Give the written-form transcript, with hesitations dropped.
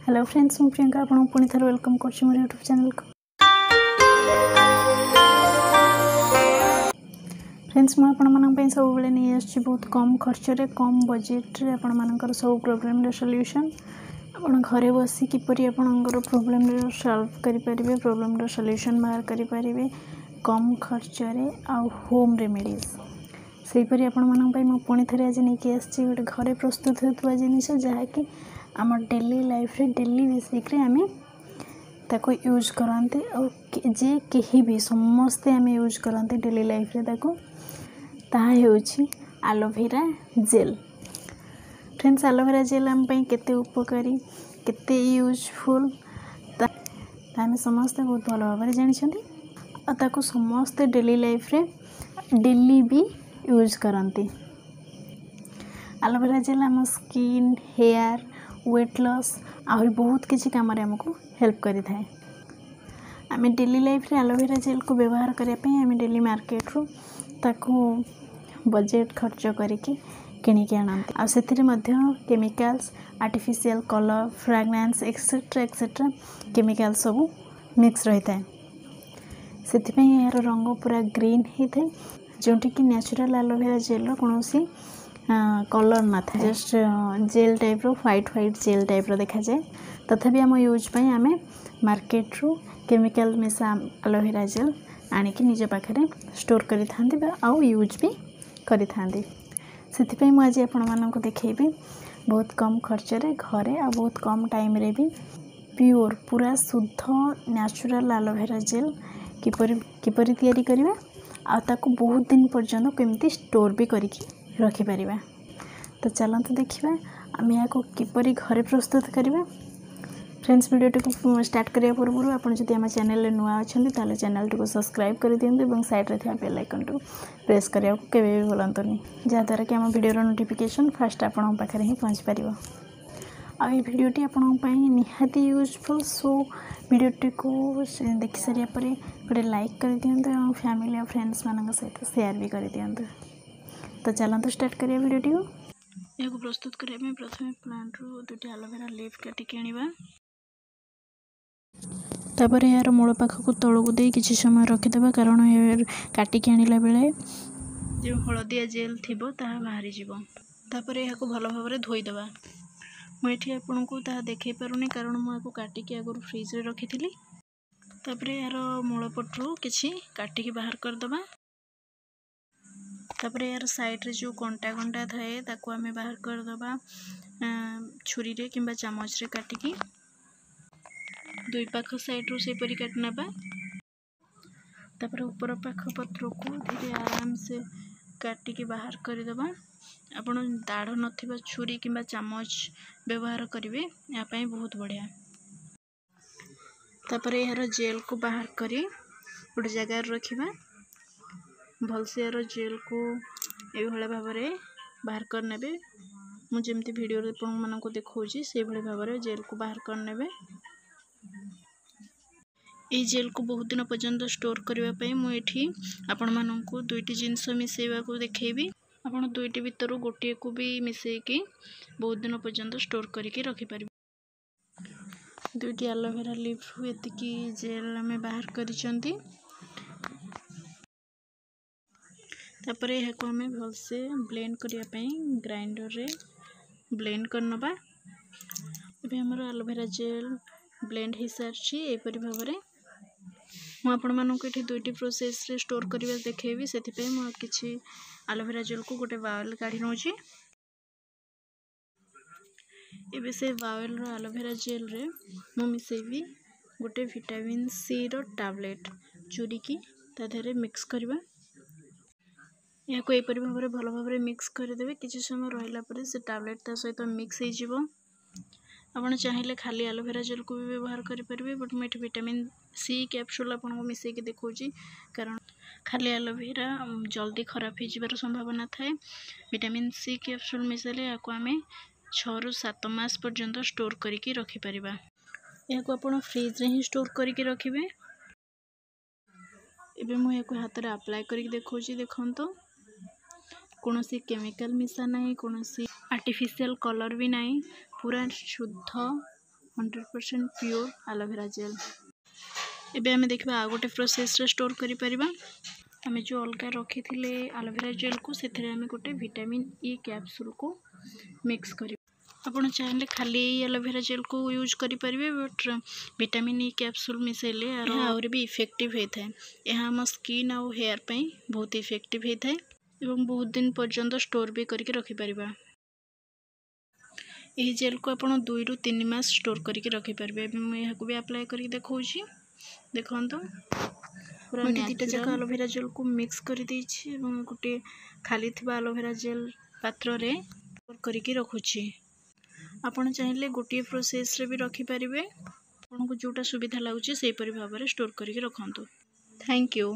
Hello friends, मैं प्रियंका आपको पुणी थर वेलकम कर यूट्यूब चैनल को। फ्रेंड्स, मुझे आप सब नहीं आसी बहुत कम खर्च रे कम बजेट रे आपण सब प्रोब्लेम सॉल्यूशन आपण घरे बसी किपरि आपणकर प्रोब्लेम सॉल्व करें, प्रोब्लेम सॉल्यूशन बाहर करें कम खर्च रे आ होम रेमेडीज सेपरी आपण पुणी थे आज नहीं आसी गोटे घरे प्रस्तुत होता जिनस जहाँकि आम डेली लाइफ रे डेली बेसिक आम ताको यूज करते और जे कहीं भी समस्ते आम यूज करते डेली लाइफ रे ताको ताकि aloe vera gel. Friends, aloe vera gel आम केते उपकारी केते यूजफुल आम समस्ते बहुत भल भाव जानते समस्ते डेली लाइफ रे डेली भी यूज करती। एलोवेरा जेल आम स्किन हेयर वेट लॉस आहरी बहुत किसी काम आमको हेल्प करें। आम डेली लाइफ रे एलोवेरा जेल को व्यवहार करने आम डेली मार्केट रू ताको बजेट खर्च करके किणिकी आनती आ chemicals artificial colour fragrances et cetera et cetera chemical सब मिक्स रही है। से यार रंग पूरा ग्रीन होता है जोटी कि नेचुरल एलोवेरा जेल कौन कलर ना था, जस्ट जेल टाइप रो व्हाइट जेल टाइप रो देखा जाए। तथापि आम यूज पे आम मार्केट रू केमिकल मिसा एलोवेरा जेल आनिकी निज पाखे स्टोर करी आउ यूज भी करी से मुझे आज देखी बहुत कम खर्च रे घरे आ बहुत कम टाइम रे भी प्योर पूरा शुद्ध नेचुरल एलोवेरा जेल किपरि तैयारी करवा आ ताको बहुत दिन पर्यंत केमती स्टोर भी करके रखिपर। तो चलते देखा आम या किपरि घरे प्रस्तुत करवा। फ्रेंड्स, वीडियो को स्टार्ट करने पूर्व आपड़ जब आम चैनल नुआ अच्छा ताले चैनल को सब्सक्राइब कर दिंतु और साइड रे बेल आइकन को प्रेस करने को केवे भी भूलतुनि, जहाँद्वारा कि आम वीडियो नोटिफिकेशन फास्ट आपण पाखे ही पहुँच पार। आ भिडियोटी आपण निहाती यूजफुल। सो भिडियोटी को देखि सारापर गोटे लाइक कर दिंतु और फैमिली और फ्रेंड्स मान सहित शेयर भी कर दिंतु। तो चलते स्टार्ट करिए वीडियोटी को। यह प्रस्तुत करने प्रथम प्लांट रू दुटी एलोवेरा लीफ काटिक आनिबा, तापर यार मूल पाखक तौक दे किसी समय रखिदेबा, कारण यार काटिक आनिला बेले जो हलदिया जेल थिबो ताहा बाहरी जीवो। तापर यह भल भाव धोईदेबा। मुझे आपन को ताहा देखै पारुनी कारण मुझे काटिक आगु फ्रिज रे रखी थी। तापर यार मूल पटरू किसी काटिक बाहर करदबा। तापर यार साइड रे जो कंटा कंटा थाए ताको आमे बाहर करदबा छुरी रे किंबा चामच रे काटिकी दुई पाख साइड रू से परी काट नबा। तापर ऊपर पाख पत्र को धीरे आराम से काटिकी बाहर करदबा। आपण दाढ़ नथिबा छुरी किंबा चामच व्यवहार करिवे, या पई बहुत बढ़िया। तापर यार जेल को बाहर करी गोटे जगह रखिबा। भलसे यार जेल को ये भाव में बाहर करने मुझे वीडियो मान को देखी से भाव में जेल को बाहर करने। ये जेल को बहुत दिन पर्यंत स्टोर करने मुझे आपण मानक दुईटी जिनस मिसेवा को देखी। आपड़ दुईटी भितर गोटे को भी मिसेकी बहुत दिन पर्यंत स्टोर करके रखिपर। दुईटी एलोवेरा लीफ एतिकी जेल आम बाहर करिसेंती। तापर यह को हमें भलसे ब्लेंड करने ग्राइंडर रे ब्लेंड करनबा। अभी हमर एलोवेरा जेल ब्लेंड हो सारी एपरी भाव में मुझे आपण मानक ये दुईटी प्रोसेस रे स्टोर करवा देखी। से किसी एलोवेरा जेल को गोटे बाउल काढ़ी नौची। एबे से बाउल रो एलोवेरा जेल रे मु मिसेबी गोटे विटामिन सी रो टैबलेट चूरी की ताधरे मिक्स करवा। या को एपरी भाव में भल भाव में मिक्स करदेवे। किसी समय रहा से टैबलेट ता सहित मिक्स हो आपड़ चाहिए खाली एलोवेरा जेल को भी व्यवहार करेंगे, बट मुझे विटामिन सी कैप्सूल आपको मिसेक देखी कारण खाली एलोवेरा जल्दी खराब हो जबार संभावना थाए। विटामिन सी कैप्सूल मिसाइले या आम 6 ରୁ 7 मास पर्यंत स्टोर करके रखिपर। यह आप फ्रिज रे ही स्टोर करके रखिए। एबे मु या हाथ में अप्लाई करके देखी देखो कौन सी केमिकल मिसा ना, कौन सी आर्टिफिशियल कलर भी नहीं, पूरा शुद्ध 100% प्योर एलोवेरा जेल। एबे आमे देखबा आ गोटे प्रोसेस रे स्टोर करि परिबा। आमे जो अलगा रखी थिले एलोवेरा जेल को सेथरे आमे गोटे विटामिन ई कैप्सूल को मिक्स करि। आपण चाहले खाली एलोवेरा जेल को यूज करि परिबे, बट विटामिन ई कैप्सूल मिसेले और भी इफेक्टिव होता है। यह हम स्किन और हेयर पे बहुत इफेक्टिव होता है एवं बहुत दिन पर्यंत स्टोर भी करके रखि परिबा। यह जेल को आपण 2 ରୁ 3 मास स्टोर करके रखि परिबे। मैं यह को भी अप्लाई करके देखौछि, देखंतो पूरा दुटा जक एलोवेरा जेल को मिक्स कर देछि एवं गोटे खाली थिबा एलोवेरा जेल पात्र रे स्टोर करके रखुछि। आपण चाहिले गोटे प्रोसेस रे भी रखि परिबे, आपनको जोटा सुविधा लागुछि सेहि परि भाबरे स्टोर करके रखंतो। Thank you.